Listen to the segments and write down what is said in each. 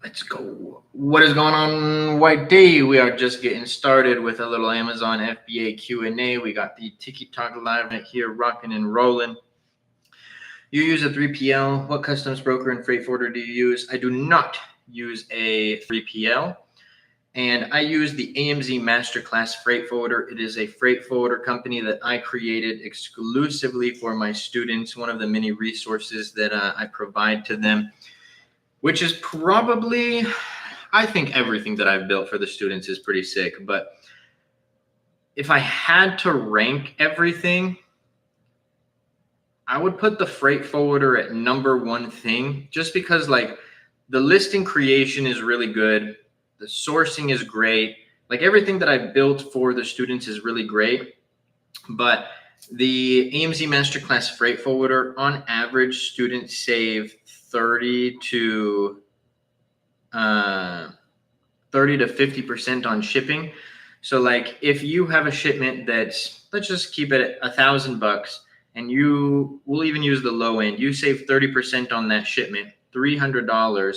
Let's go. What is going on, White Day? We are just getting started with a little Amazon FBA Q&A. We got the TikTok live right here, rocking and rolling. You use a 3PL. What customs broker and freight forwarder do you use? I do not use a 3PL, and I use the AMZ Masterclass freight forwarder. It is a freight forwarder company that I created exclusively for my students, one of the many resources that I provide to them, which is probably, I think everything that I've built for the students is pretty sick. But if I had to rank everything, I would put the freight forwarder at number one thing, just because like the listing creation is really good. The sourcing is great. Like everything that I built for the students is really great. But the AMZ Masterclass freight forwarder, on average, students save 30 to 50% on shipping. So like if you have a shipment that's, let's just keep it at $1,000, and you will even use the low end, you save 30% on that shipment, $300.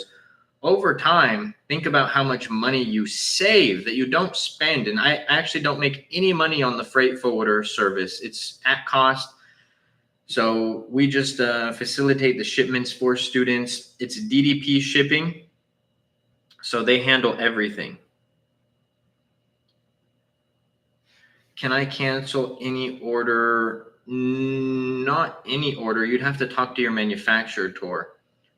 Over time, think about how much money you save that you don't spend. And I actually don't make any money on the freight forwarder service. It's at cost. So we just facilitate the shipments for students. It's DDP shipping. So they handle everything. Can I cancel any order? Not any order. You'd have to talk to your manufacturer, Tor.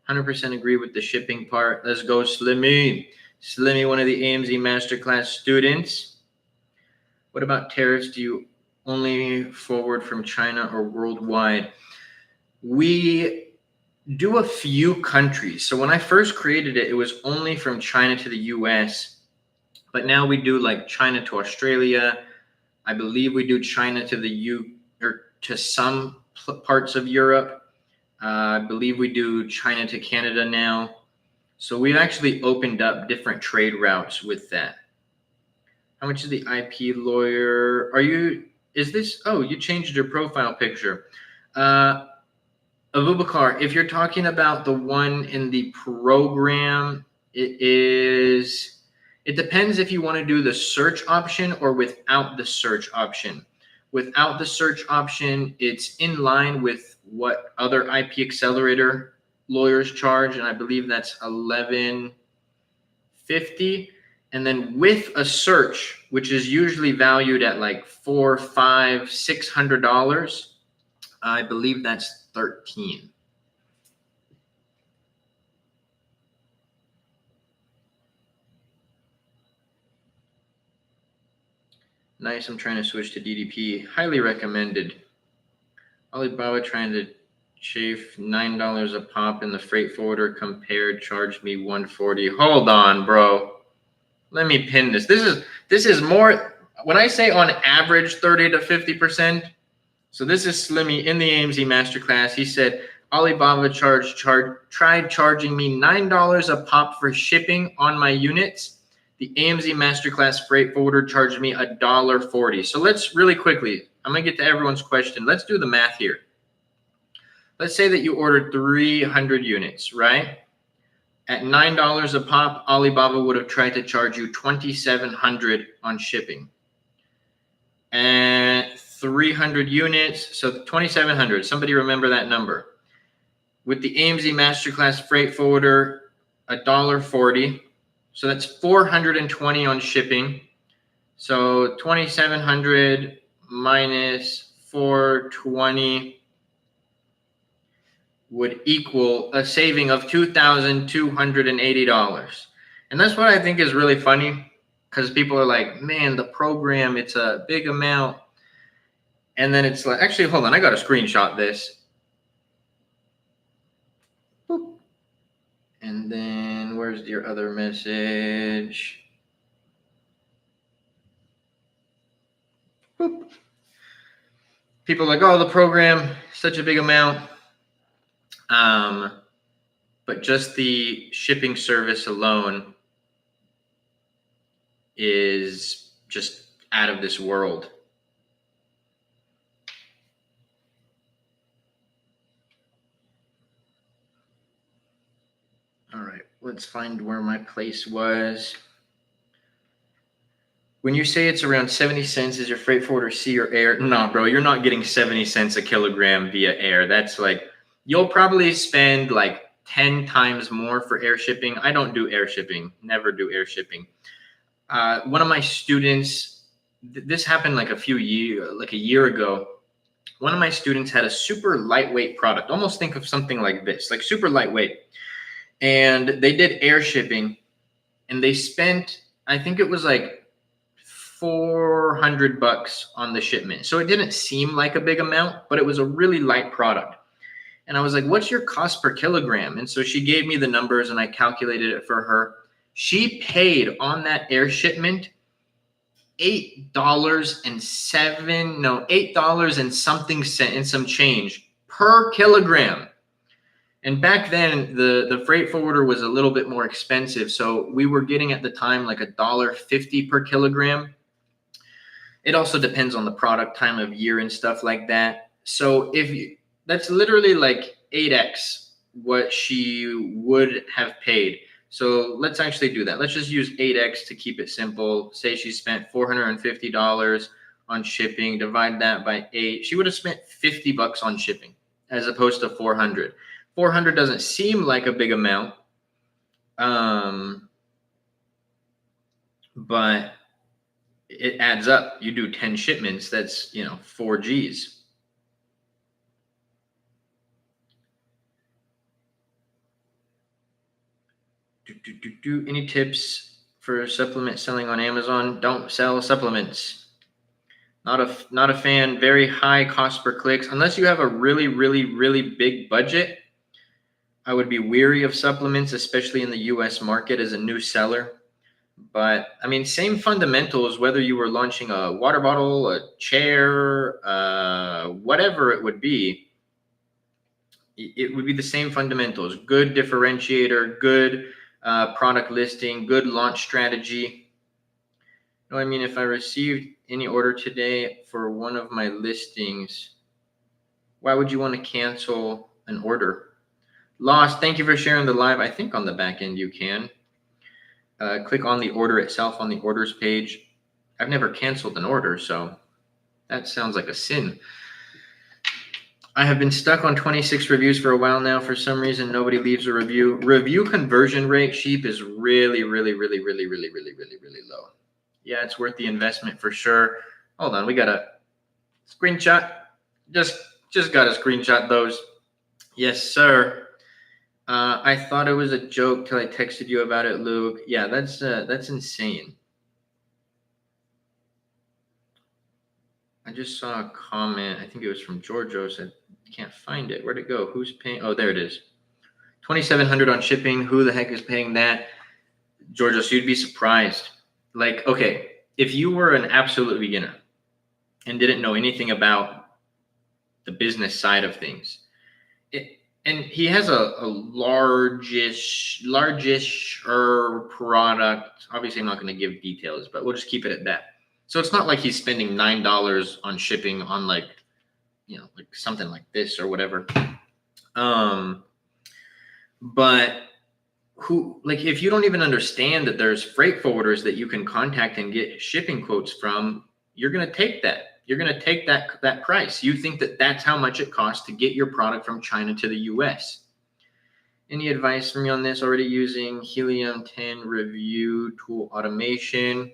100% agree with the shipping part. Let's go, Slimmy. Slimmy, one of the AMZ Masterclass students. What about tariffs? Do you only forward from China or worldwide? We do a few countries. So when I first created it, it was only from China to the US. But now we do like China to Australia. I believe we do China to the to some parts of Europe. I believe we do China to Canada now. So we've actually opened up different trade routes with that. How much is the IP lawyer? Oh, you changed your profile picture. Abubakar, if you're talking about the one in the program, it depends if you want to do the search option or without the search option. Without the search option, it's in line with what other IP accelerator lawyers charge, and I believe that's $11.50. And then with a search, which is usually valued at like $400, $500, $600, I believe that's $13. Nice. I'm trying to switch to DDP. Highly recommended. Alibaba trying to chafe $9 a pop, in the freight forwarder compared charged me $140. Hold on, bro. Let me pin this. This is more, when I say on average 30 to 50%. So this is Slimmy in the AMZ Masterclass. He said Alibaba tried charging me $9 a pop for shipping on my units. The AMZ Masterclass freight forwarder charged me $1.40. So let's really quickly, I'm going to get to everyone's question. Let's do the math here. Let's say that you ordered 300 units, right? At $9 a pop, Alibaba would have tried to charge you $2,700 on shipping. And 300 units, so $2,700. Somebody remember that number. With the AMZ Masterclass freight forwarder, $1.40. So that's $420 on shipping. So 2,700 minus 420 would equal a saving of $2,280. And that's what I think is really funny, because people are like, man, the program, it's a big amount. And then it's like, actually, hold on, I got to screenshot this. Boop. And then where's your other message? Boop. People are like, oh, the program, such a big amount. But just the shipping service alone is just out of this world. All right, let's find where my place was. When you say it's around 70 cents, is your freight forwarder sea or air? No, bro, you're not getting 70 cents a kilogram via air. That's like, you'll probably spend like 10 times more for air shipping. I don't do air shipping, never do air shipping. One of my students, this happened like a year ago. One of my students had a super lightweight product. Almost think of something like this, like super lightweight. And they did air shipping and they spent, I think it was like $400 on the shipment. So it didn't seem like a big amount, but it was a really light product. And I was like, what's your cost per kilogram? And so she gave me the numbers and I calculated it for her. She paid on that air shipment $8 and something cent and some change per kilogram. And back then the freight forwarder was a little bit more expensive. So we were getting at the time like $1.50 per kilogram. It also depends on the product, time of year and stuff like that. So that's literally like 8x what she would have paid. So let's actually do that. Let's just use 8x to keep it simple. Say she spent $450 on shipping, divide that by 8. She would have spent $50 on shipping as opposed to 400. 400 doesn't seem like a big amount. But it adds up. You do 10 shipments, that's, 4 G's. Any tips for supplement selling on Amazon? Don't sell supplements. Not a fan. Very high cost per clicks. Unless you have a really, really, really big budget, I would be weary of supplements, especially in the US market as a new seller. But I mean, same fundamentals, whether you were launching a water bottle, a chair, whatever it would be, it would be the same fundamentals. Good differentiator, good product listing, good launch strategy. No, I mean, if I received any order today for one of my listings, why would you want to cancel an order? Lost, thank you for sharing the live. I think on the back end you can. Click on the order itself on the orders page. I've never canceled an order, so that sounds like a sin. I have been stuck on 26 reviews for a while now. For some reason, nobody leaves a review. Review conversion rate, Sheep, is really, really, really, really, really, really, really, really low. Yeah, it's worth the investment for sure. Hold on, we got a screenshot. Just got to screenshot those. Yes, sir. I thought it was a joke till I texted you about it, Luke. Yeah, that's insane. I just saw a comment. I think it was from Giorgio. Said, can't find it. Where'd it go? Who's paying? Oh, there it is. $2,700 on shipping. Who the heck is paying that? Giorgio, so you'd be surprised. Like, okay, if you were an absolute beginner and didn't know anything about the business side of things, and he has a largish product. Obviously, I'm not going to give details, but we'll just keep it at that. So it's not like he's spending $9 on shipping on like something like this or whatever. But if you don't even understand that there's freight forwarders that you can contact and get shipping quotes from, you're going to take that. You're going to take that price. You think that that's how much it costs to get your product from China to the US. Any advice from me on this? Already using Helium 10 review tool automation.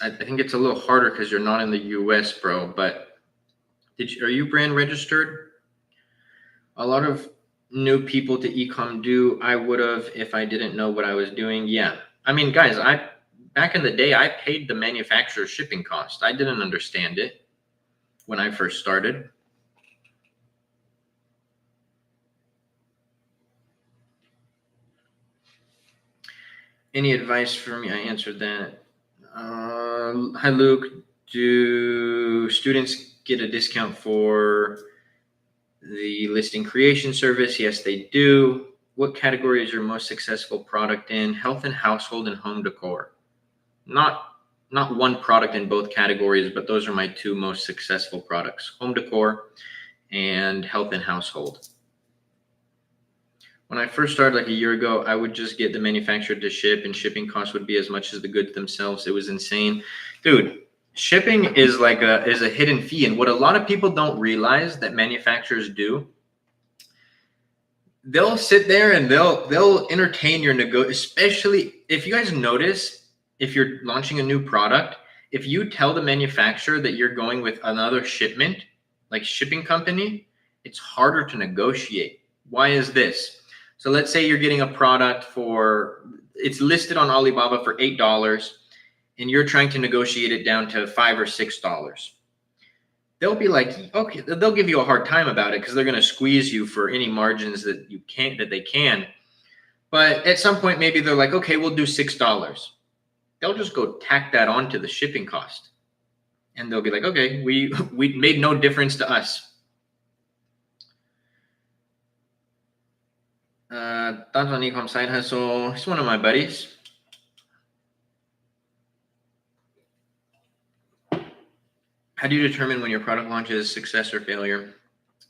I think it's a little harder because you're not in the US, bro. But are you brand registered? A lot of new people to ecom do. I would have if I didn't know what I was doing. Yeah. I mean, guys, back in the day, I paid the manufacturer's shipping cost. I didn't understand it when I first started. Any advice for me? I answered that. Hi, Luke. Do students get a discount for the listing creation service? Yes, they do. What category is your most successful product in? Health and household and home decor. Not not one product in both categories, but those are my two most successful products: home decor and health and household. When I first started like a year ago, I would just get the manufacturer to ship, and shipping costs would be as much as the goods themselves. It was insane. Dude, shipping is a hidden fee. And what a lot of people don't realize that manufacturers do, they'll sit there and they'll entertain your especially if you guys notice, if you're launching a new product, if you tell the manufacturer that you're going with another shipment, like shipping company, it's harder to negotiate. Why is this? So let's say you're getting a product it's listed on Alibaba for $8 and you're trying to negotiate it down to $5 or $6. They'll be like, okay, they'll give you a hard time about it because they're going to squeeze you for any margins that they can. But at some point, maybe they're like, okay, we'll do $6. They'll just go tack that on to the shipping cost. And they'll be like, okay, we made no difference to us. Thoughts on e-com side hustle? He's one of my buddies. How do you determine when your product launch is success or failure?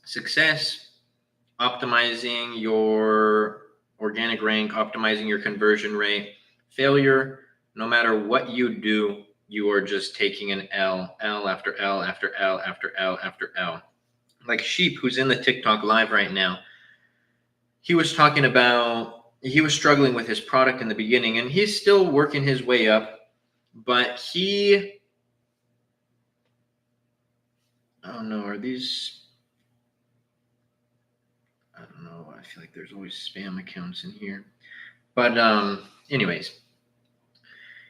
Success, optimizing your organic rank, optimizing your conversion rate. Failure, no matter what you do, you are just taking an L after L after L after L after L. Like Sheep, who's in the TikTok live right now, he was talking about, he was struggling with his product in the beginning, and he's still working his way up, but I don't know, I feel like there's always spam accounts in here. But anyways,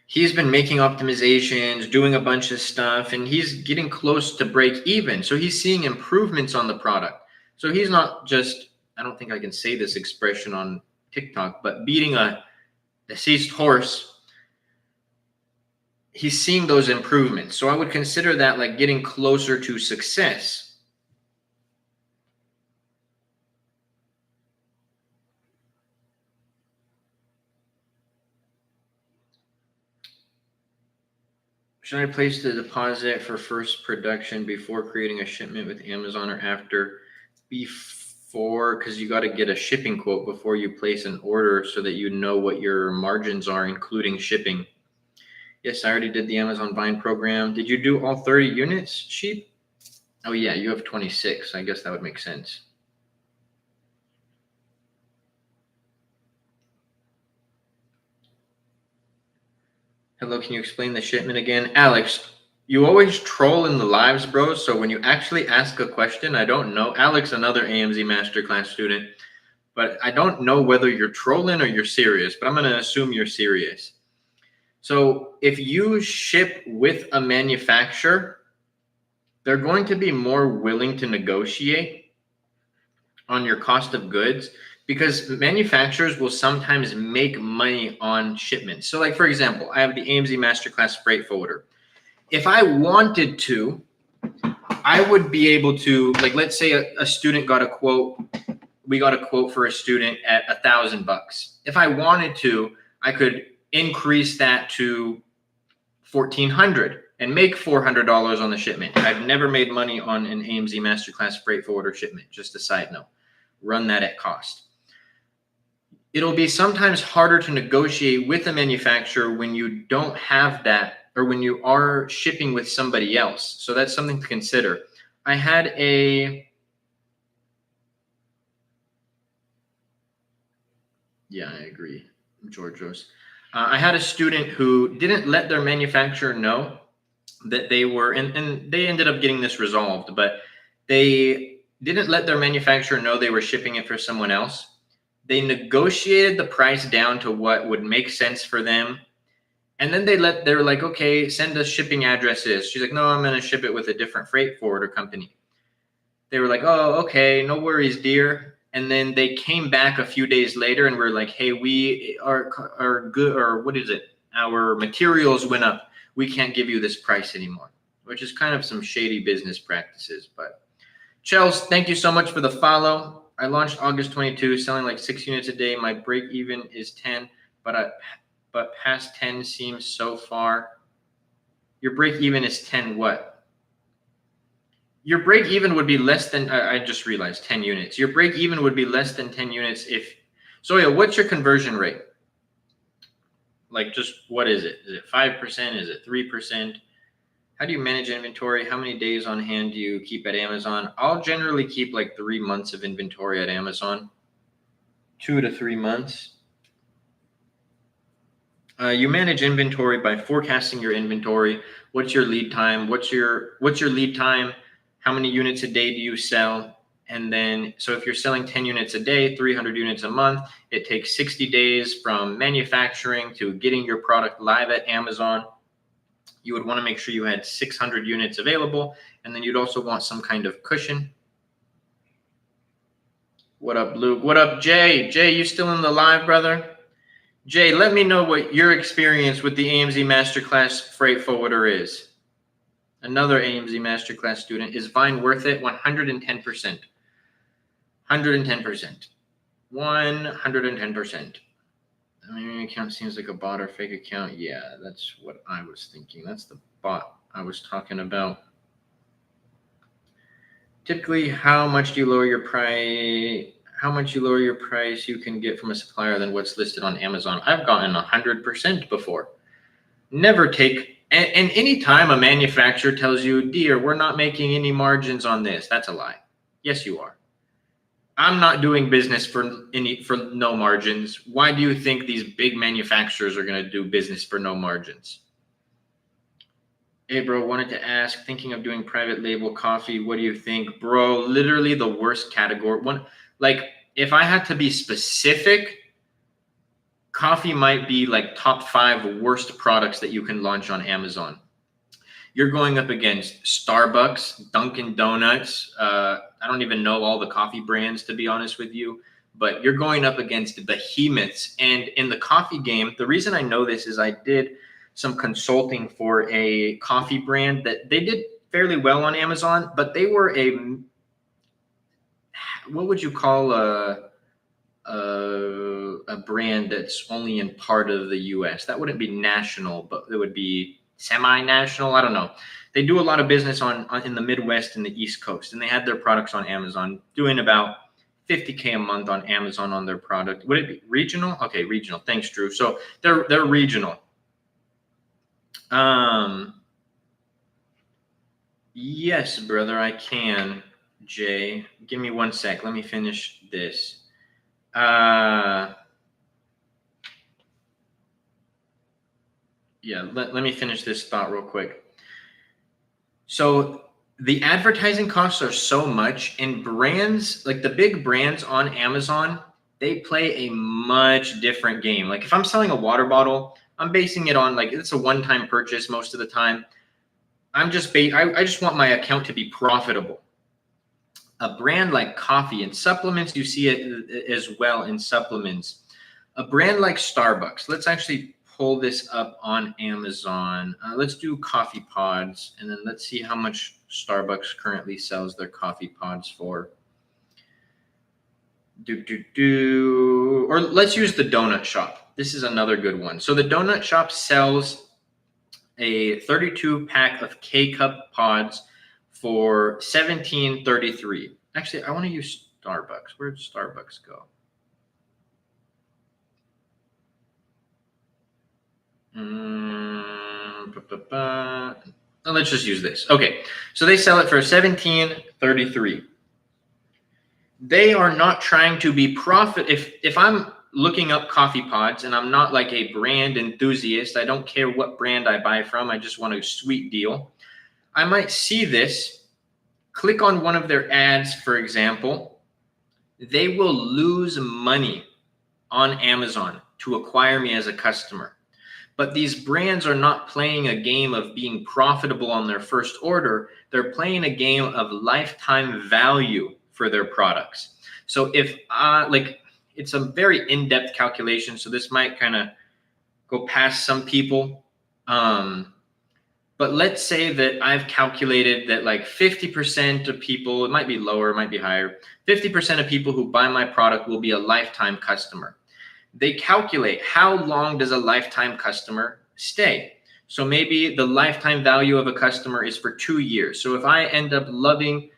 he's been making optimizations, doing a bunch of stuff, and he's getting close to break even. So he's seeing improvements on the product. So he's not just, I don't think I can say this expression on TikTok, but beating a deceased horse. He's seeing those improvements. So I would consider that like getting closer to success. Should I place the deposit for first production before creating a shipment with Amazon or after? Before, because you got to get a shipping quote before you place an order so that you know what your margins are, including shipping. Yes, I already did the Amazon Vine program. Did you do all 30 units, Sheep? Oh, yeah, you have 26. I guess that would make sense. Hello, can you explain the shipment again? Alex, you always troll in the lives, bro. So when you actually ask a question, I don't know. Alex, another AMZ Masterclass student, but I don't know whether you're trolling or you're serious, but I'm going to assume you're serious. So if you ship with a manufacturer, they're going to be more willing to negotiate on your cost of goods because manufacturers will sometimes make money on shipments. So like, for example, I have the AMZ Masterclass freight forwarder. If I wanted to, I would be able to, like, let's say a student got a quote. We got a quote for a student at $1,000. If I wanted to, I could increase that to $1,400 and make $400 on the shipment. I've never made money on an AMZ Masterclass freight forwarder shipment. Just a side note, run that at cost. It'll be sometimes harder to negotiate with a manufacturer when you don't have that, or when you are shipping with somebody else. So that's something to consider. I had yeah, I agree, Georgios. I had a student who didn't let their manufacturer know that they were, and they ended up getting this resolved, but they didn't let their manufacturer know they were shipping it for someone else. They negotiated the price down to what would make sense for them. And then they were like, okay, send us shipping addresses. She's like, no, I'm going to ship it with a different freight forwarder company. They were like, oh, okay, no worries, dear. And then they came back a few days later and were like, hey, we are good, or what is it? Our materials went up. We can't give you this price anymore, which is kind of some shady business practices. But Chels, thank you so much for the follow. I launched August 22, selling like 6 units a day. My break even is 10, but past 10 seems so far. Your break even is 10 what? Your break even would be less than, I just realized 10 units. Your break even would be less than 10 units if, so yeah, what's your conversion rate? Like just what is it? Is it 5%? Is it 3%? How do you manage inventory? How many days on hand do you keep at Amazon? I'll generally keep like 3 months of inventory at Amazon, 2 to 3 months. You manage inventory by forecasting your inventory. What's your lead time? What's your lead time? How many units a day do you sell? And then, so if you're selling 10 units a day, 300 units a month, it takes 60 days from manufacturing to getting your product live at Amazon. You would want to make sure you had 600 units available, and then you'd also want some kind of cushion. What up, Luke? What up, Jay? Jay, you still in the live, brother? Jay, let me know what your experience with the AMZ Masterclass Freight Forwarder is. Another AMZ Masterclass student. Is Vine worth it? 110%. 110%. 110%. I mean, account seems like a bot or fake account. Yeah, that's what I was thinking. That's the bot I was talking about. Typically, how much do you lower your price? How much you lower your price you can get from a supplier than what's listed on Amazon? I've gotten 100% before. Never take, and anytime a manufacturer tells you, dear, we're not making any margins on this, that's a lie. Yes, you are. I'm not doing business for no margins. Why do you think these big manufacturers are going to do business for no margins? Hey, bro, wanted to ask, thinking of doing private label coffee. What do you think? Bro, literally the worst category. One, like, if I had to be specific, coffee might be like top 5 worst products that you can launch on Amazon. You're going up against Starbucks, Dunkin' Donuts. I don't even know all the coffee brands, to be honest with you, but you're going up against behemoths. And in the coffee game, the reason I know this is I did some consulting for a coffee brand that they did fairly well on Amazon, but they were what would you call a brand that's only in part of the US? That wouldn't be national, but it would be semi-national. I don't know. They do a lot of business in the Midwest and the East Coast, and they had their products on Amazon, doing about $50K a month on Amazon on their product. Would it be regional? Okay, regional. Thanks, Drew. So they're regional. Yes, brother, I can. Jay, give me 1 sec. Let me finish this. Yeah, let me finish this thought real quick. So the advertising costs are so much, and brands, like the big brands on Amazon, they play a much different game. Like if I'm selling a water bottle, I'm basing it on like it's a one-time purchase most of the time. I just want my account to be profitable. A brand like coffee and supplements, you see it as well in supplements. A brand like Starbucks, let's actually pull this up on Amazon. Let's do coffee pods, and then let's see how much Starbucks currently sells their coffee pods for. Or let's use the donut shop. This is another good one. So the donut shop sells a 32 pack of K-Cup pods for $17.33. Actually, I want to use Starbucks. Where'd Starbucks go? Let's just use this. Okay, so they sell it for $17.33. They are not trying to be profit. If I'm looking up coffee pods and I'm not like a brand enthusiast, I don't care what brand I buy from, I just want a sweet deal, I might see this, click on one of their ads, for example. They will lose money on Amazon to acquire me as a customer. But these brands are not playing a game of being profitable on their first order. They're playing a game of lifetime value for their products. So if it's a very in-depth calculation, so this might kind of go past some people. But let's say that I've calculated that like 50% of people, it might be lower, it might be higher, 50% of people who buy my product will be a lifetime customer. They calculate how long does a lifetime customer stay. So maybe the lifetime value of a customer is for 2 years. So if I end up loving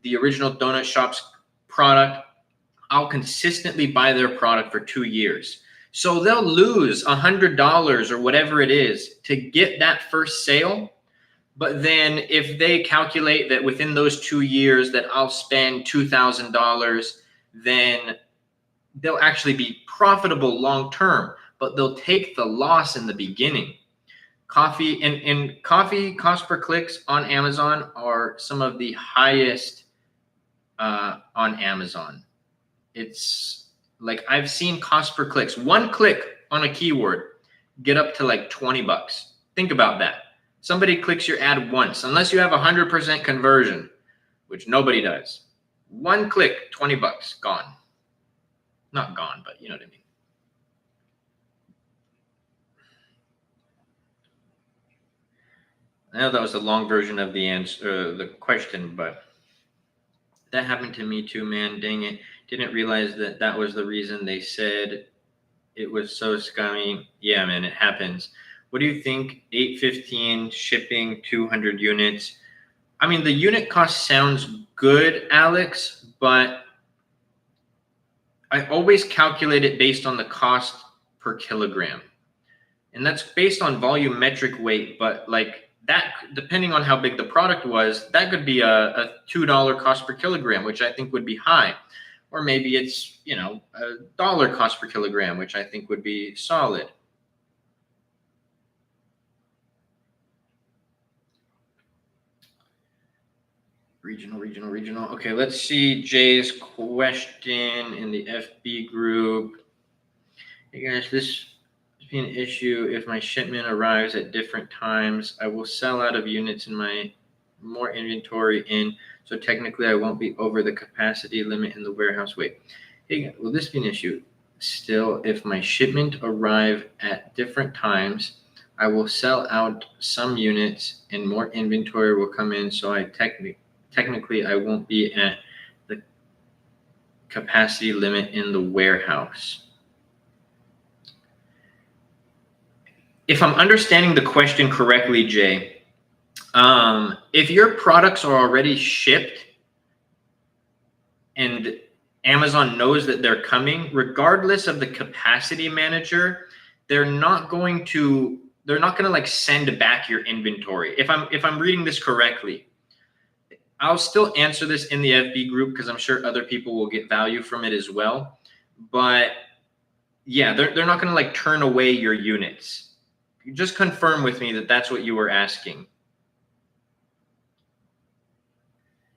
the original donut shop's product, I'll consistently buy their product for 2 years. So they'll lose $100 or whatever it is to get that first sale. But then if they calculate that within those 2 years that I'll spend $2,000, then they'll actually be profitable long term, but they'll take the loss in the beginning. Coffee and coffee cost per clicks on Amazon are some of the highest on Amazon. It's like I've seen cost per clicks, 1 click on a keyword, get up to like $20. Think about that. Somebody clicks your ad once, unless you have 100% conversion, which nobody does. 1 click, $20, gone. Not gone, but you know what I mean. I know that was a long version of the answer, the question, but that happened to me too, man. Dang it. Didn't realize that that was the reason they said it was so scummy. Yeah, man, it happens. What do you think? 815 shipping 200 units. I mean, the unit cost sounds good, Alex, but I always calculate it based on the cost per kilogram. And that's based on volumetric weight, but like that, depending on how big the product was, that could be a $2 cost per kilogram, which I think would be high. Or maybe it's, you know, $1 cost per kilogram, which I think would be solid. Regional. Okay, let's see Jay's question in the FB group. Hey guys, this would be an issue if my shipment arrives at different times. I will sell out of units in my more inventory in, so technically I won't be over the capacity limit in the warehouse. Wait, hey, will this be an issue? Still, if my shipment arrive at different times, I will sell out some units and more inventory will come in, so I technically I won't be at the capacity limit in the warehouse. If I'm understanding the question correctly, Jay, if your products are already shipped and Amazon knows that they're coming, regardless of the capacity manager, they're not going to like send back your inventory. If I'm reading this correctly, I'll still answer this in the FB group because I'm sure other people will get value from it as well. But yeah, they're not going to like turn away your units. Just confirm with me that that's what you were asking.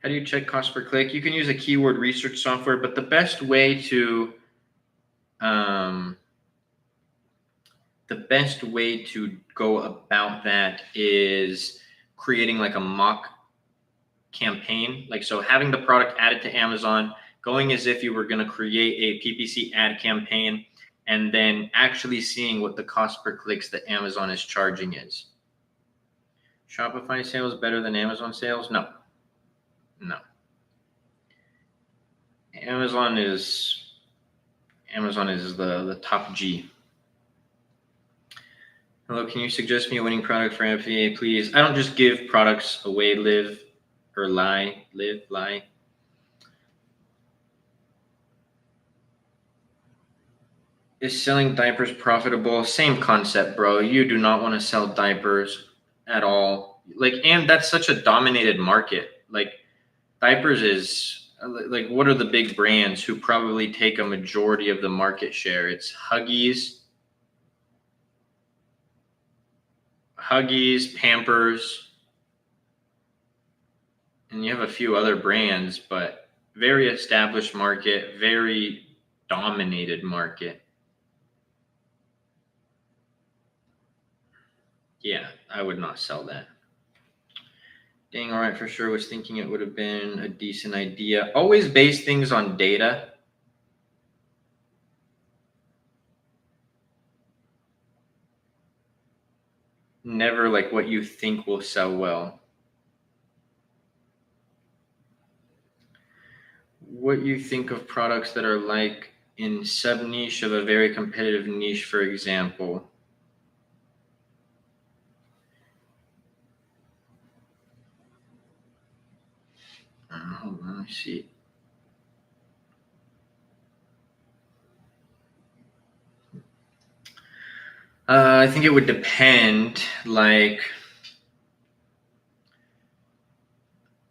How do you check cost per click? You can use a keyword research software, but the best way to go about that is creating like a mock campaign. Like, so having the product added to Amazon, going as if you were going to create a PPC ad campaign, and then actually seeing what the cost per clicks that Amazon is charging is. Shopify sales better than Amazon sales? No. Amazon is the top G. Hello, can you suggest me a winning product for FBA, please? I don't just give products away, live. Is selling diapers profitable? Same concept, bro. You do not want to sell diapers at all. Like, and that's such a dominated market. Like, diapers is like, what are the big brands who probably take a majority of the market share? It's Huggies, Pampers, and you have a few other brands, but very established market, very dominated market. Yeah, I would not sell that. Dang, all right, for sure. Was thinking it would have been a decent idea. Always base things on data. Never like what you think will sell well. What you think of products that are like in sub-niche of a very competitive niche, for example. me see. I think it would depend, like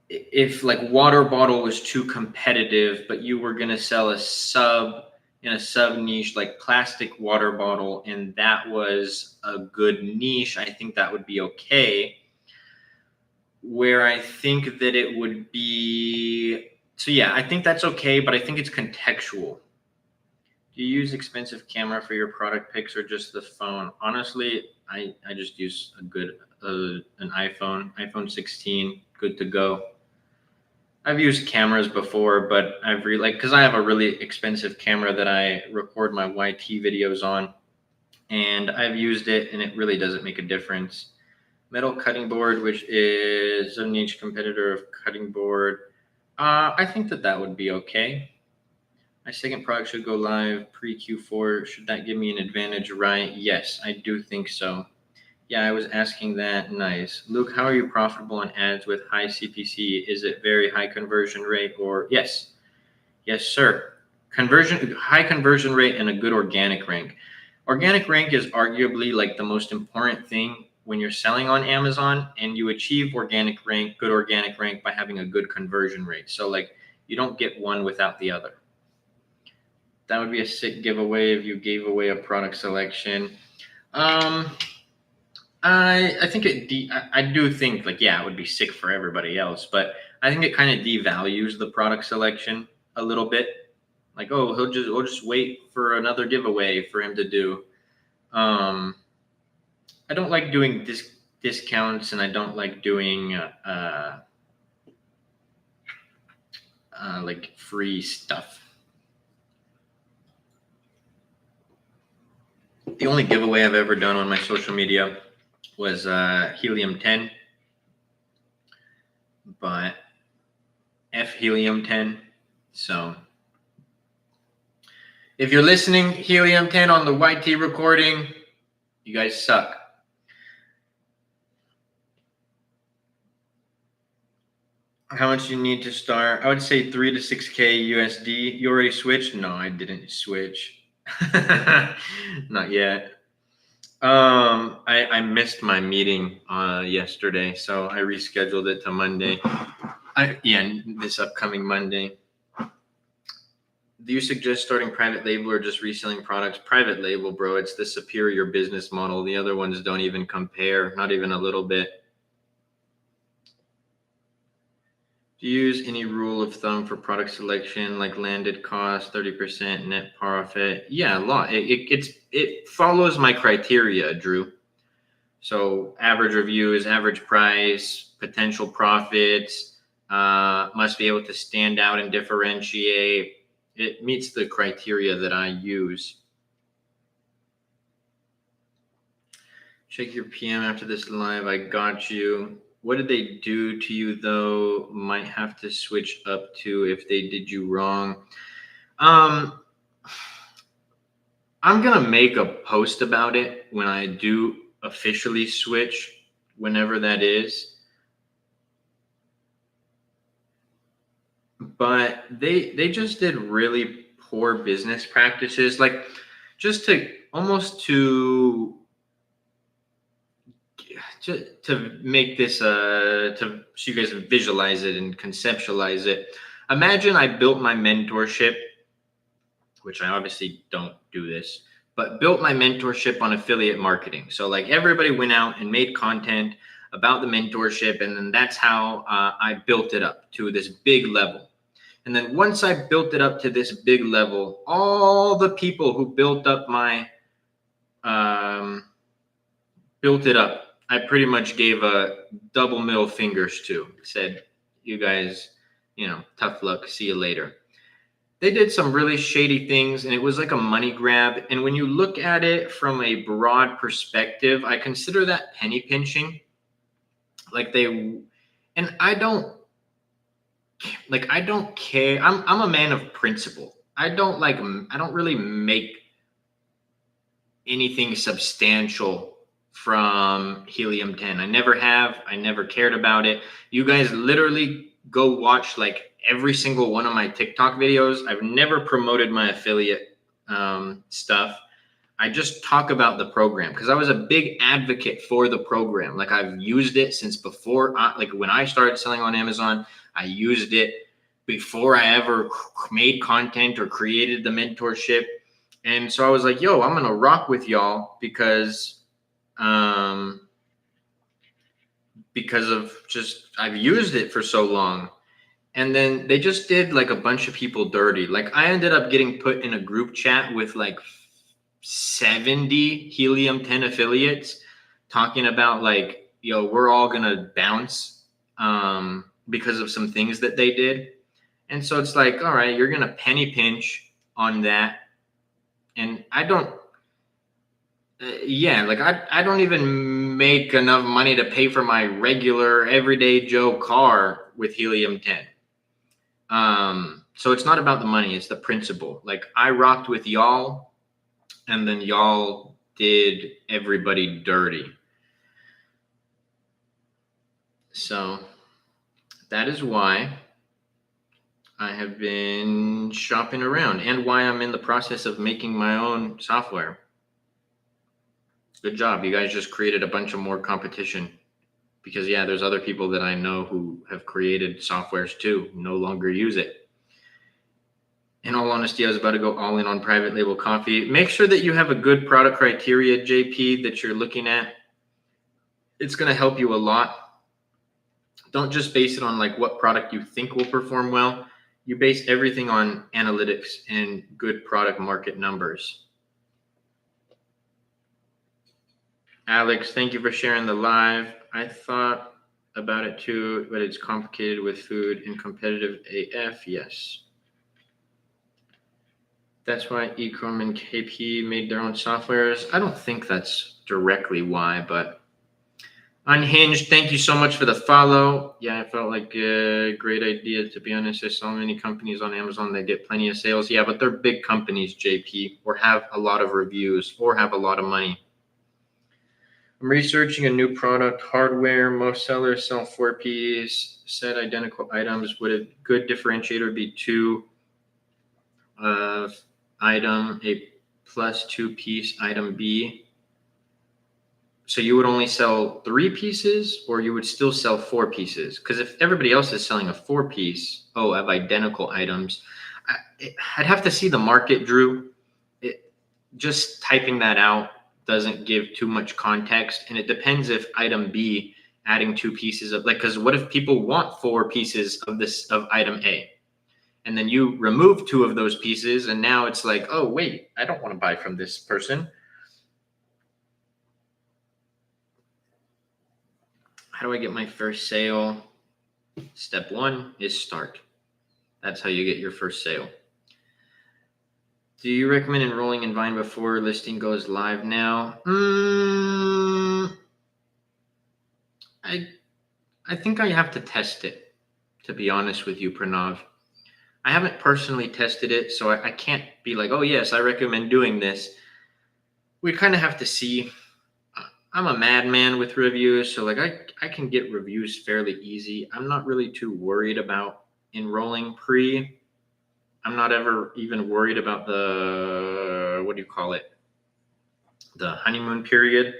if like water bottle was too competitive, but you were gonna sell a sub niche like plastic water bottle, and that was a good niche, I think that would be okay. Where I think that it would be, so yeah, I think that's okay, but I think it's contextual. Do you use expensive camera for your product pics or just the phone? Honestly, I just use a good an iPhone 16, good to go. I've used cameras before, but I've because I have a really expensive camera that I record my YT videos on, and I've used it, and it really doesn't make a difference. Metal cutting board, which is a niche competitor of cutting board. I think that would be okay. My second product should go live pre Q4. Should that give me an advantage, right? Yes, I do think so. Yeah, I was asking that. Nice. Luke, how are you profitable on ads with high CPC? Is it very high conversion rate or yes? Yes, sir. High conversion rate and a good organic rank. Organic rank is arguably like the most important thing when you're selling on Amazon, and you achieve good organic rank by having a good conversion rate. So like you don't get one without the other. That would be a sick giveaway if you gave away a product selection. I think I do think like, yeah, it would be sick for everybody else, but I think it kind of devalues the product selection a little bit. Like, oh, we'll just wait for another giveaway for him to do. I don't like doing discounts, and I don't like doing like free stuff. The only giveaway I've ever done on my social media was Helium 10, but F Helium 10. So if you're listening, Helium 10 on the YT recording, you guys suck. How much you need to start? I would say 3 to 6K USD. You already switched? No, I didn't switch. Not yet. I missed my meeting yesterday, so I rescheduled it to Monday. This upcoming Monday. Do you suggest starting private label or just reselling products? Private label, bro. It's the superior business model. The other ones don't even compare, not even a little bit. Do you use any rule of thumb for product selection, like landed cost, 30% net profit? Yeah, a lot. It follows my criteria, Drew. So average reviews, average price, potential profits, must be able to stand out and differentiate. It meets the criteria that I use. Check your PM after this live. I got you. What did they do to you, though? Might have to switch up to if they did you wrong. I'm going to make a post about it when I do officially switch, whenever that is. But they just did really poor business practices, like just to make this so you guys visualize it and conceptualize it. Imagine I built my mentorship, which I obviously don't do this, but built my mentorship on affiliate marketing. So like everybody went out and made content about the mentorship, and then that's how I built it up to this big level. And then once I built it up to this big level, all the people who built up my built it up, I pretty much gave a double middle fingers to. Said, you guys, tough luck. See you later. They did some really shady things, and it was like a money grab. And when you look at it from a broad perspective, I consider that penny pinching. I don't care. I'm a man of principle. I don't really make anything substantial from Helium 10. I never have. I never cared about it. You guys literally go watch like every single one of my TikTok videos. I've never promoted my affiliate stuff. I just talk about the program because I was a big advocate for the program. Like I've used it since before, like when I started selling on Amazon, I used it before I ever made content or created the mentorship. And so I was like, yo, I'm going to rock with y'all because of just, I've used it for so long. And then they just did like a bunch of people dirty. Like I ended up getting put in a group chat with like 70 Helium-10 affiliates talking about like, yo, we're all going to bounce because of some things that they did. And so it's like, all right, you're going to penny pinch on that. And I don't, I don't even make enough money to pay for my regular everyday Joe car with Helium-10. So it's not about the money, it's the principle. Like I rocked with y'all and then y'all did everybody dirty. So that is why I have been shopping around and why I'm in the process of making my own software. Good job. You guys just created a bunch of more competition because yeah, there's other people that I know who have created softwares too, no longer use it. In all honesty, I was about to go all in on private label coffee. Make sure that you have a good product criteria, JP, that you're looking at. It's going to help you a lot. Don't just base it on like what product you think will perform well. You base everything on analytics and good product market numbers. Alex, thank you for sharing the live. I thought about it too, but it's complicated with food and competitive AF. Yes. That's why Ecom and KP made their own softwares. I don't think that's directly why, but Unhinged, thank you so much for the follow. Yeah, I felt like a great idea, to be honest. I saw many companies on Amazon that get plenty of sales. Yeah, but they're big companies, JP, or have a lot of reviews or have a lot of money. I'm researching a new product, hardware. Most sellers sell 4-piece set identical items. Would a good differentiator be 2 item A plus 2-piece item B? So you would only sell 3 pieces or you would still sell 4 pieces? Because if everybody else is selling a 4-piece, of identical items, I'd have to see the market, Drew. Just typing that out doesn't give too much context. And it depends if item B adding 2 pieces of like, because what if people want 4 pieces of item A? And then you remove 2 of those pieces, and now it's like, oh, wait, I don't want to buy from this person. How do I get my first sale? Step 1 is start. That's how you get your first sale. Do you recommend enrolling in Vine before listing goes live now? I think I have to test it, to be honest with you, Pranav. I haven't personally tested it, so I can't be like, oh, yes, I recommend doing this. We kind of have to see. I'm a madman with reviews, so like I can get reviews fairly easy. I'm not really too worried about enrolling pre. I'm not ever even worried about the, what do you call it? The honeymoon period.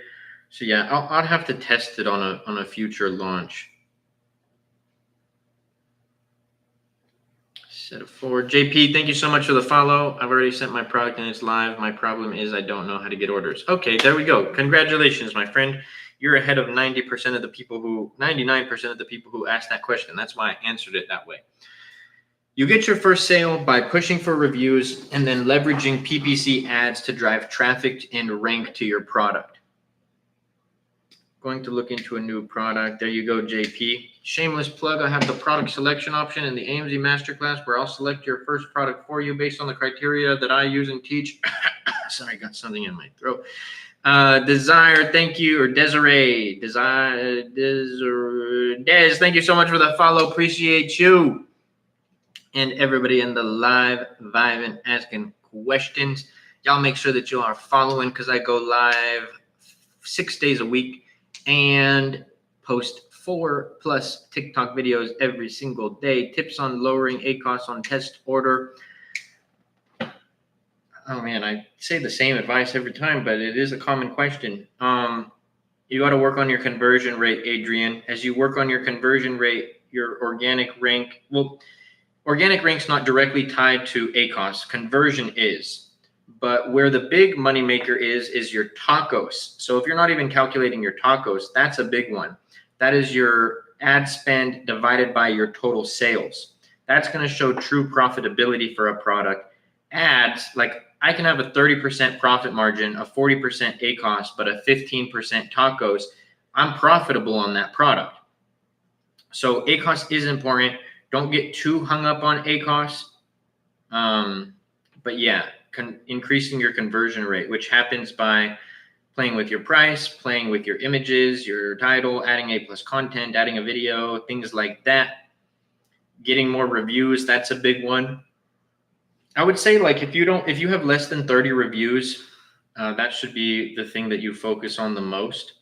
So yeah, I'll have to test it on a future launch. Set it forward. JP, thank you so much for the follow. I've already sent my product and it's live. My problem is I don't know how to get orders. Okay, there we go. Congratulations, my friend. You're ahead of 99% of the people who asked that question. That's why I answered it that way. You get your first sale by pushing for reviews and then leveraging PPC ads to drive traffic and rank to your product. Going to look into a new product. There you go, JP. Shameless plug. I have the product selection option in the AMZ Masterclass where I'll select your first product for you based on the criteria that I use and teach. Sorry, I got something in my throat. Desire, thank you, or Desiree. Des, thank you so much for the follow. Appreciate you. And everybody in the live vibing, asking questions. Y'all make sure that you are following because I go live 6 days a week and post 4+ TikTok videos every single day. Tips on lowering ACoS on test order. Oh man, I say the same advice every time, but it is a common question. You got to work on your conversion rate, Adrian. As you work on your conversion rate, your organic rank, well, organic rank's not directly tied to ACoS. Conversion is. But where the big moneymaker is your tacos. So if you're not even calculating your tacos, that's a big one. That is your ad spend divided by your total sales. That's going to show true profitability for a product. Ads, like I can have a 30% profit margin, a 40% ACoS, but a 15% tacos. I'm profitable on that product. So ACoS is important. Don't get too hung up on ACoS. But yeah, increasing your conversion rate, which happens by playing with your price, playing with your images, your title, adding A+ content, adding a video, things like that. Getting more reviews, that's a big one. I would say like if you have less than 30 reviews, that should be the thing that you focus on the most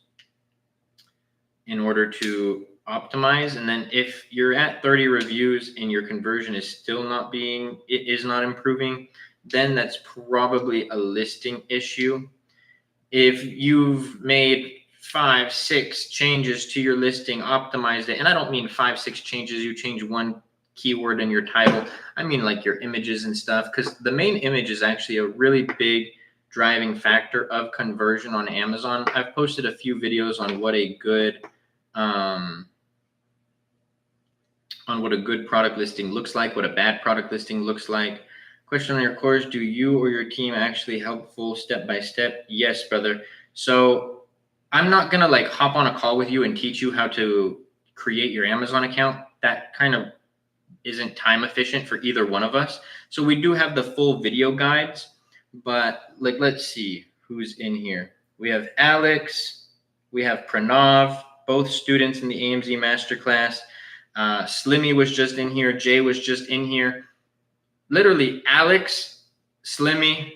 in order to optimize. And then if you're at 30 reviews and your conversion is still not improving, then that's probably a listing issue. If you've made 5-6 changes to your listing, optimized it, and I don't mean 5-6 changes, you change one keyword in your title. I mean like your images and stuff, because the main image is actually a really big driving factor of conversion on Amazon. I've posted a few videos on what a good product listing looks like, what a bad product listing looks like. Question on your course, do you or your team actually helpful step by step? Yes, brother. So I'm not gonna like hop on a call with you and teach you how to create your Amazon account. That kind of isn't time efficient for either one of us. So we do have the full video guides, but like, let's see who's in here. We have Alex, we have Pranav, both students in the AMZ Masterclass. Slimmy was just in here. Jay was just in here. Literally, Alex, Slimmy,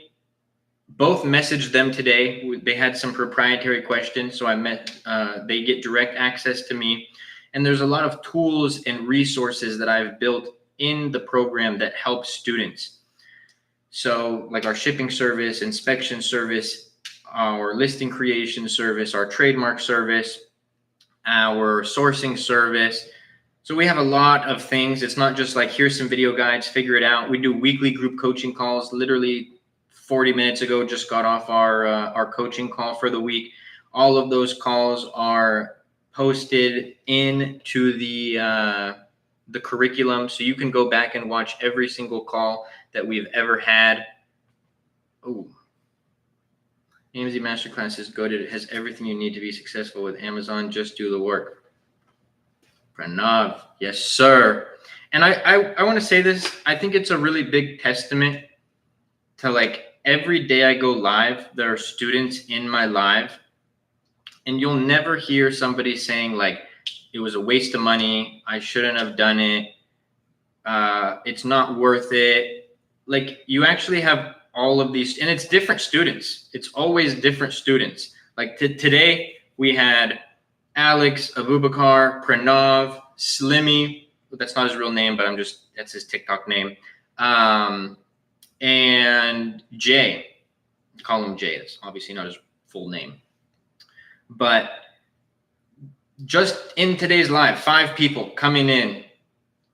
both messaged them today. They had some proprietary questions, so they get direct access to me. And there's a lot of tools and resources that I've built in the program that help students. So like our shipping service, inspection service, our listing creation service, our trademark service, our sourcing service. So we have a lot of things. It's not just like, here's some video guides, figure it out. We do weekly group coaching calls. Literally 40 minutes ago, just got off our coaching call for the week. All of those calls are posted into the curriculum, so you can go back and watch every single call that we've ever had. Oh, AMZ Masterclass is goated. It has everything you need to be successful with Amazon. Just do the work. Pranav, yes, sir. And I want to say this. I think it's a really big testament to like every day I go live, there are students in my live. And you'll never hear somebody saying like, it was a waste of money, I shouldn't have done it, it's not worth it. Like you actually have all of these, and it's different students. It's always different students. Like today we had Alex, Abubakar, Pranav, Slimmy. That's not his real name, but that's his TikTok name. And Jay, call him Jay. That's obviously not his full name. But just in today's live, 5 people coming in,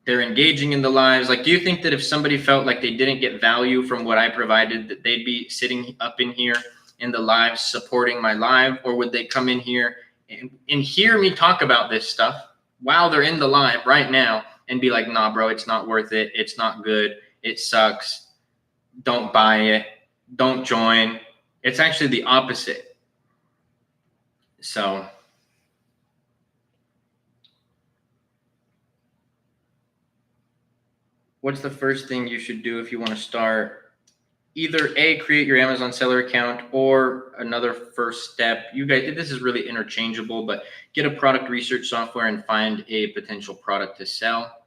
they're engaging in the lives. Like, do you think that if somebody felt like they didn't get value from what I provided, that they'd be sitting up in here in the live supporting my live? Or would they come in here and hear me talk about this stuff while they're in the live right now and be like, nah, bro, it's not worth it. It's not good. It sucks. Don't buy it. Don't join. It's actually the opposite. So what's the first thing you should do if you want to start? Either A, create your Amazon seller account, or another first step. You guys, this is really interchangeable, but get a product research software and find a potential product to sell.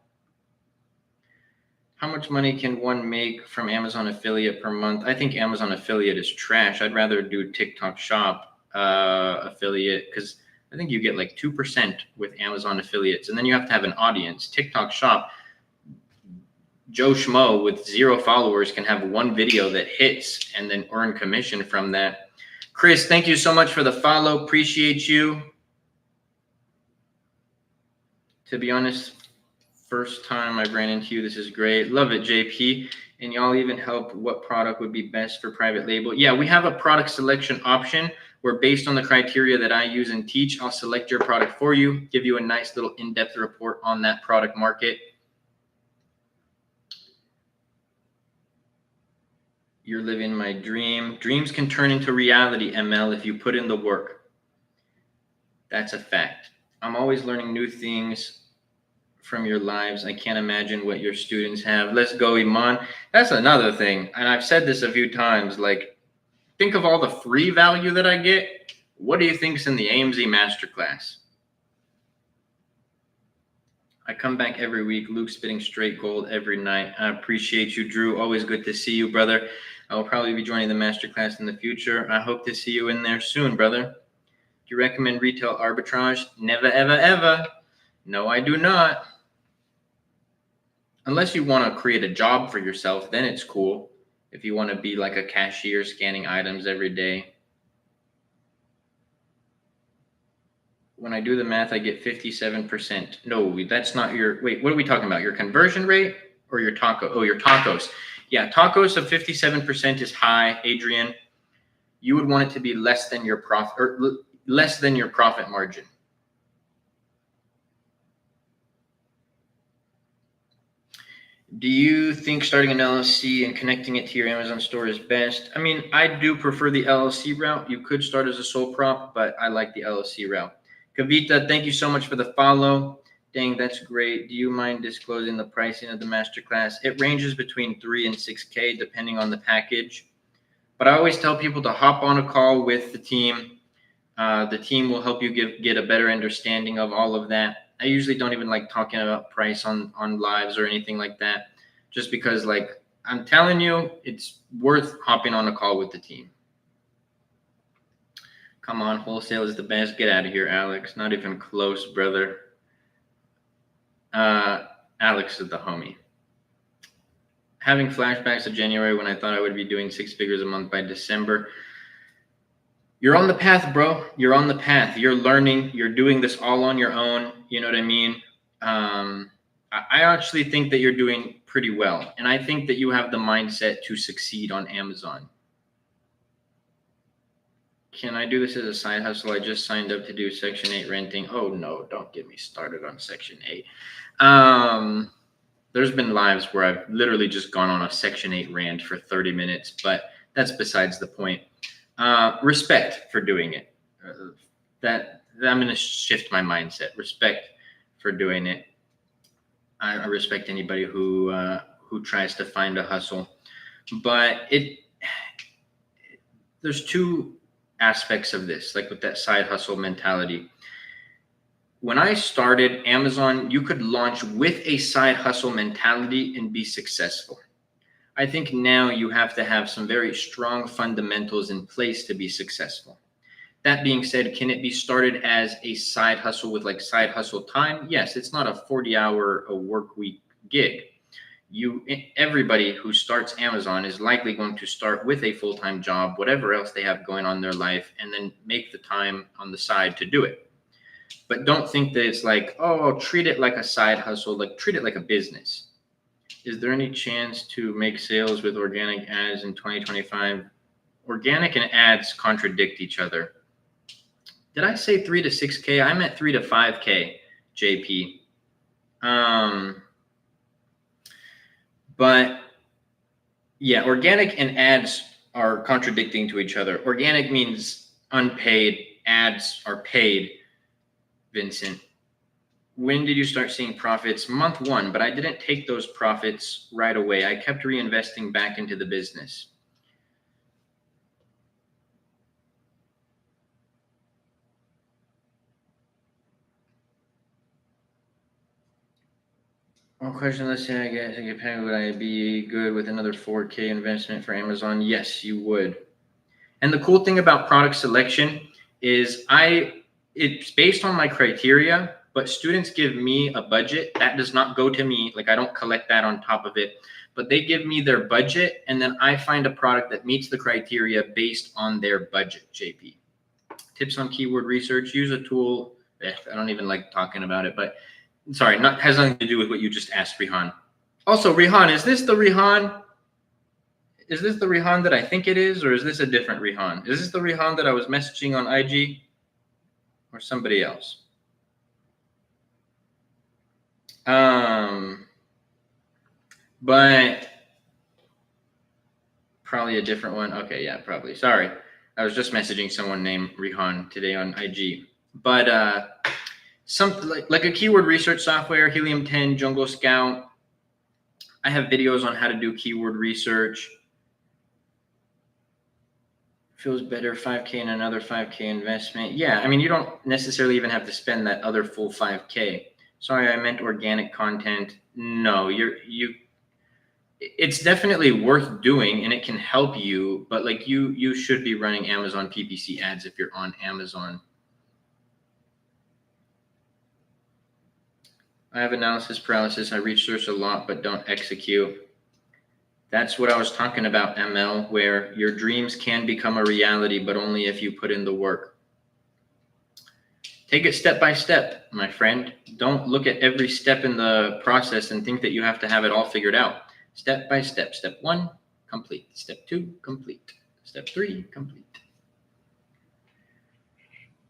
How much money can one make from Amazon affiliate per month? I think Amazon affiliate is trash. I'd rather do TikTok shop affiliate, because I think you get like 2% with Amazon affiliates, and then you have to have an audience. TikTok Shop, Joe Schmo with 0 followers can have one video that hits and then earn commission from that. Chris, thank you so much for the follow. Appreciate you. To be honest, first time I've ran into you. This is great. Love it, JP. And y'all even help what product would be best for private label. Yeah, we have a product selection option where based on the criteria that I use and teach, I'll select your product for you, give you a nice little in-depth report on that product market. You're living my dream. Dreams can turn into reality, ML, if you put in the work. That's a fact. I'm always learning new things from your lives. I can't imagine what your students have. Let's go, Iman. That's another thing. And I've said this a few times, like, think of all the free value that I get. What do you think's in the AMZ Masterclass? I come back every week. Luke spitting straight gold every night. I appreciate you, Drew. Always good to see you, brother. I will probably be joining the Masterclass in the future. I hope to see you in there soon, brother. Do you recommend retail arbitrage? Never, ever, ever. No, I do not. Unless you want to create a job for yourself, then it's cool. If you want to be like a cashier scanning items every day. When I do the math, I get 57%. No, that's not your, wait, what are we talking about? Your conversion rate or your taco? Oh, your tacos. Yeah, tacos of 57% is high, Adrian. You would want it to be less than your profit or less than your profit margin. Do you think starting an LLC and connecting it to your Amazon store is best? I mean, I do prefer the LLC route. You could start as a sole prop, but I like the LLC route. Kavita, thank you so much for the follow. Dang, that's great. Do you mind disclosing the pricing of the masterclass? It ranges between 3 and 6K depending on the package. But I always tell people to hop on a call with the team. The team will help you get a better understanding of all of that. I usually don't even like talking about price on lives or anything like that, just because, like, I'm telling you, it's worth hopping on a call with the team. Come on, wholesale is the best. Get out of here, Alex. Not even close, brother. Alex is the homie. Having flashbacks of January when I thought I would be doing 6 figures a month by December. You're on the path, bro. You're on the path. You're learning. You're doing this all on your own. You know what I mean? I actually think that you're doing pretty well. And I think that you have the mindset to succeed on Amazon. Can I do this as a side hustle? I just signed up to do Section 8 renting. Oh, no, don't get me started on Section 8. There's been lives where I've literally just gone on a Section 8 rant for 30 minutes, but that's besides the point. Respect for doing it. That I'm going to shift my mindset. Respect for doing it. I respect anybody who tries to find a hustle, but there's 2 aspects of this, like with that side hustle mentality. When I started Amazon, you could launch with a side hustle mentality and be successful. I think now you have to have some very strong fundamentals in place to be successful. That being said, can it be started as a side hustle with like side hustle time? Yes, it's not a 40-hour a work week gig. Everybody who starts Amazon is likely going to start with a full-time job, whatever else they have going on in their life, and then make the time on the side to do it. But don't think that it's like, oh, treat it like a side hustle, like treat it like a business. Is there any chance to make sales with organic ads in 2025? Organic and ads contradict each other. Did I say 3 to 6K? I meant 3 to 5K, JP. But yeah, organic and ads are contradicting to each other. Organic means unpaid, ads are paid, Vincent. When did you start seeing profits? Month 1, but I didn't take those profits right away. I kept reinvesting back into the business. One question, let's say I get paid, would I be good with another 4K investment for Amazon? Yes, you would. And the cool thing about product selection is it's based on my criteria, but students give me a budget that does not go to me. Like, I don't collect that on top of it, but they give me their budget, and then I find a product that meets the criteria based on their budget. JP, tips on keyword research: use a tool. I don't even like talking about it, but sorry, not has nothing to do with what you just asked, Rihan. Also, Rihan, is this the Rihan? Is this the Rihan that I think it is, or is this a different Rihan? Is this the Rihan that I was messaging on IG, or somebody else? But probably a different one. Okay, yeah, probably. Sorry, I was just messaging someone named Rihan today on IG. But some like a keyword research software, Helium 10, Jungle Scout. I have videos on how to do keyword research. Feels better, 5K and another 5K investment. Yeah, I mean, you don't necessarily even have to spend that other full 5K. Sorry, I meant organic content. No, it's definitely worth doing and it can help you, but like you should be running Amazon PPC ads if you're on Amazon. I have analysis paralysis. I research a lot but don't execute. That's what I was talking about, ML, where your dreams can become a reality, but only if you put in the work. Take it step by step, my friend. Don't look at every step in the process and think that you have to have it all figured out. Step by step. Step 1, complete. Step 2, complete. Step 3, complete.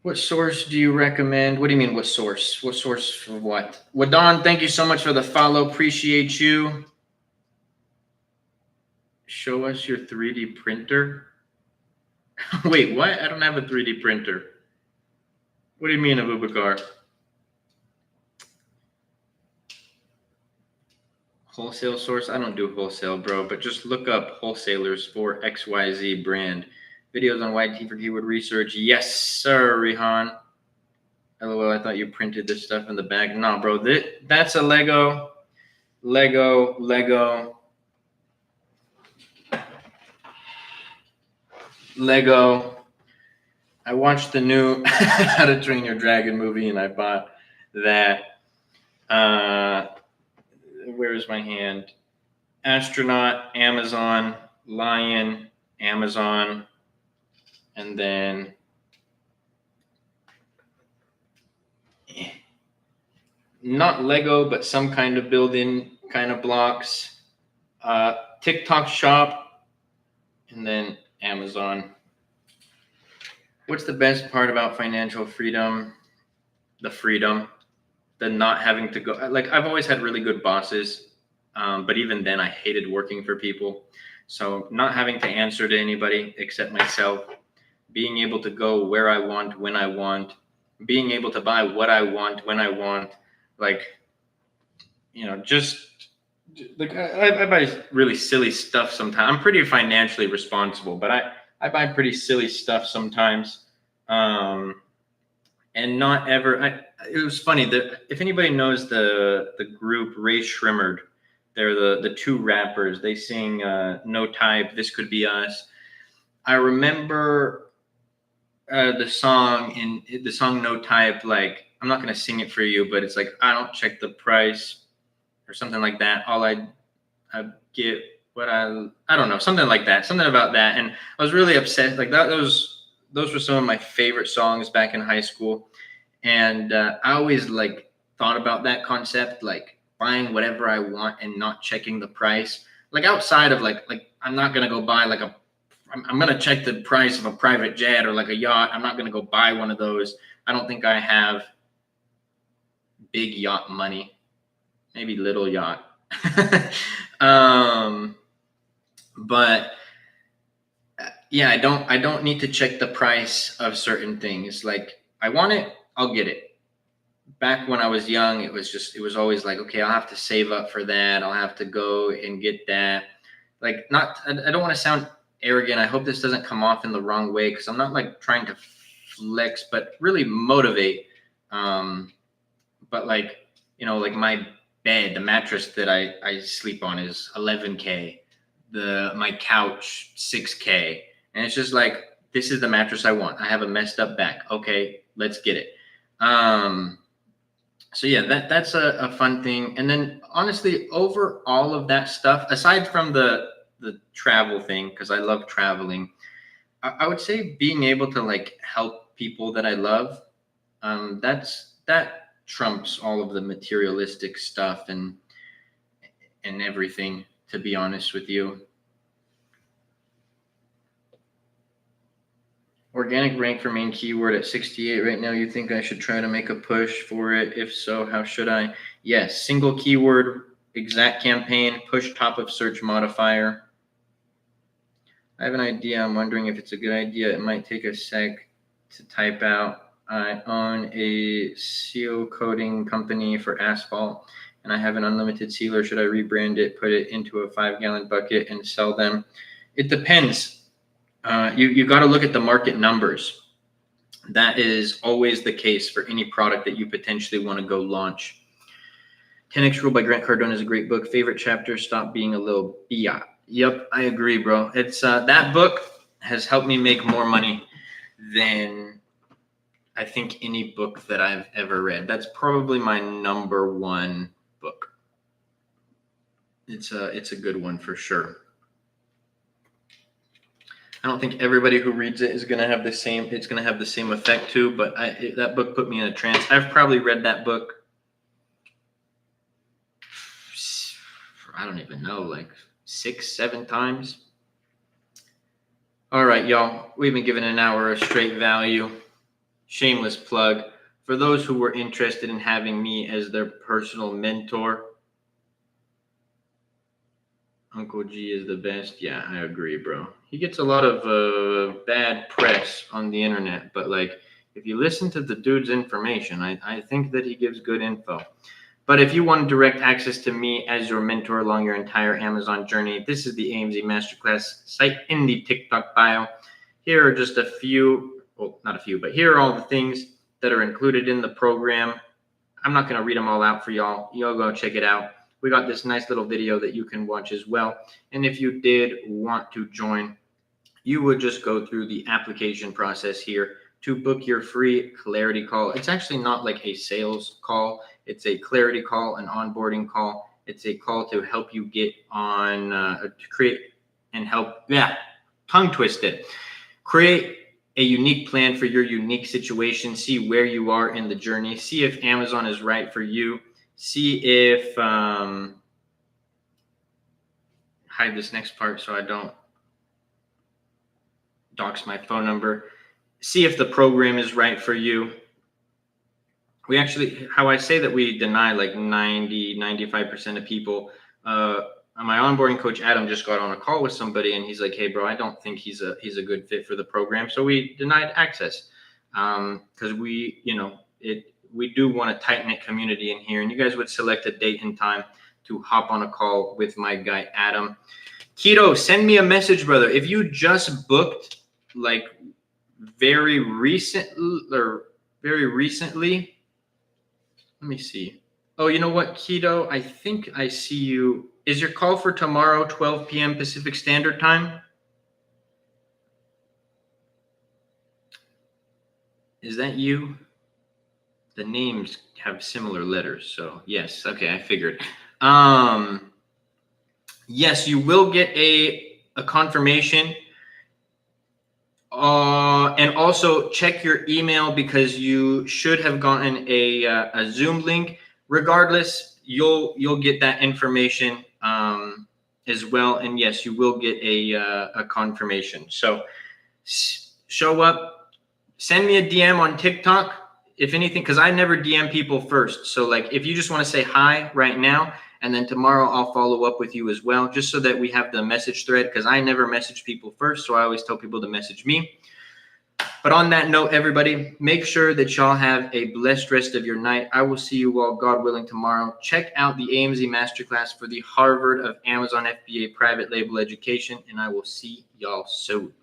What source do you recommend? What do you mean, what source? What source for what? Wadon, thank you so much for the follow. Appreciate you. Show us your 3D printer. Wait, what? I don't have a 3D printer. What do you mean, Abubakar? Wholesale source? I don't do wholesale, bro, but just look up wholesalers for XYZ brand. Videos on YT for keyword research. Yes, sir, Rihan. LOL, I thought you printed this stuff in the bag. No, bro, that's a Lego. I watched the new How to Train Your Dragon movie and I bought that. Where is my hand? Astronaut, Amazon, Lion, Amazon, and then not Lego, but some kind of building kind of blocks. TikTok shop, and then Amazon. What's the best part about financial freedom? The freedom, the not having to go. Like, I've always had really good bosses, but even then I hated working for people. So not having to answer to anybody except myself, being able to go where I want, when I want, being able to buy what I want, when I want, like, just like I buy really silly stuff sometimes. I'm pretty financially responsible, but I buy pretty silly stuff sometimes. And not ever, it was funny that if anybody knows the group Ray Shrimmered, they're the two rappers. They sing No Type, This Could Be Us. I remember the song No Type, like, I'm not going to sing it for you, but it's like, I don't check the price or something like that. All I get what I don't know, something like that, something about that. And I was really upset. Like those were some of my favorite songs back in high school. And I always like thought about that concept, like buying whatever I want and not checking the price. Like outside of like I'm not going to go buy like I'm going to check the price of a private jet or like a yacht. I'm not going to go buy one of those. I don't think I have big yacht money, maybe little yacht. But yeah, I don't need to check the price of certain things. Like, I want it, I'll get it. Back when I was young, it was always like, okay, I'll have to save up for that. I'll have to go and get that. Like, I don't want to sound arrogant. I hope this doesn't come off in the wrong way, because I'm not like trying to flex, but really motivate. But like, like my bed, the mattress that I sleep on is $11K. My couch, $6K. And it's just like, this is the mattress I want. I have a messed up back. Okay, let's get it. So yeah, that's a fun thing. And then honestly, over all of that stuff, aside from the travel thing, because I love traveling, I would say being able to like help people that I love, that trumps all of the materialistic stuff and everything, to be honest with you. Organic rank for main keyword at 68 right now. You think I should try to make a push for it? If so, how should I? Yes, single keyword, exact campaign, push top of search modifier. I have an idea. I'm wondering if it's a good idea. It might take a sec to type out. I own a seal coating company for asphalt, and I have an unlimited sealer. Should I rebrand it, put it into a 5-gallon bucket, and sell them? It depends. You got to look at the market numbers. That is always the case for any product that you potentially want to go launch. 10X Rule by Grant Cardone is a great book. Favorite chapter, Stop Being a Little Biatch. Yep, I agree, bro. It's that book has helped me make more money than I think any book that I've ever read. That's probably my number one book. It's a good one for sure. I don't think everybody who reads it is going to have the same. It's going to have the same effect too. But that book put me in a trance. I've probably read that book. I don't even know, like 6-7 times. All right, y'all. We've been given an hour of straight value. Shameless plug. For those who were interested in having me as their personal mentor, Uncle G is the best. Yeah, I agree, bro. He gets a lot of bad press on the internet, but like if you listen to the dude's information, I think that he gives good info. But if you want direct access to me as your mentor along your entire Amazon journey, this is the AMZ Masterclass site in the TikTok bio. Here are just a few, well, not a few, but here are all the things that are included in the program. I'm not going to read them all out for y'all. Y'all go check it out. We got this nice little video that you can watch as well. And if you did want to join, you would just go through the application process here to book your free clarity call. It's actually not like a sales call. It's a clarity call, an onboarding call. It's a call to help you get on, to create and help, tongue twisted. Create a unique plan for your unique situation. See where you are in the journey. See if Amazon is right for you. See if, hide this next part so I don't dox my phone number. See if the program is right for you. We actually, how I say that we deny like 95% of people. My onboarding coach, Adam, just got on a call with somebody and he's like, hey, bro, I don't think he's a good fit for the program. So we denied access because we do want a tight-knit community in here. And you guys would select a date and time to hop on a call with my guy, Adam. Keto, send me a message, brother. If you just booked like very recently, let me see. Oh, you know what, Keto? I think I see you. Is your call for tomorrow, 12 p.m. Pacific Standard Time? Is that you? The names have similar letters, so yes. Okay, I figured. Yes, you will get a confirmation. And also check your email because you should have gotten a Zoom link. Regardless, you'll get that information as well. And yes, you will get a confirmation. So show up, send me a DM on TikTok, if anything, because I never DM people first. So like if you just want to say hi right now, and then tomorrow I'll follow up with you as well, just so that we have the message thread, because I never message people first. So I always tell people to message me. But on that note, everybody, make sure that y'all have a blessed rest of your night. I will see you all, God willing, tomorrow. Check out the AMZ Masterclass for the Harvard of Amazon FBA private label education, and I will see y'all soon.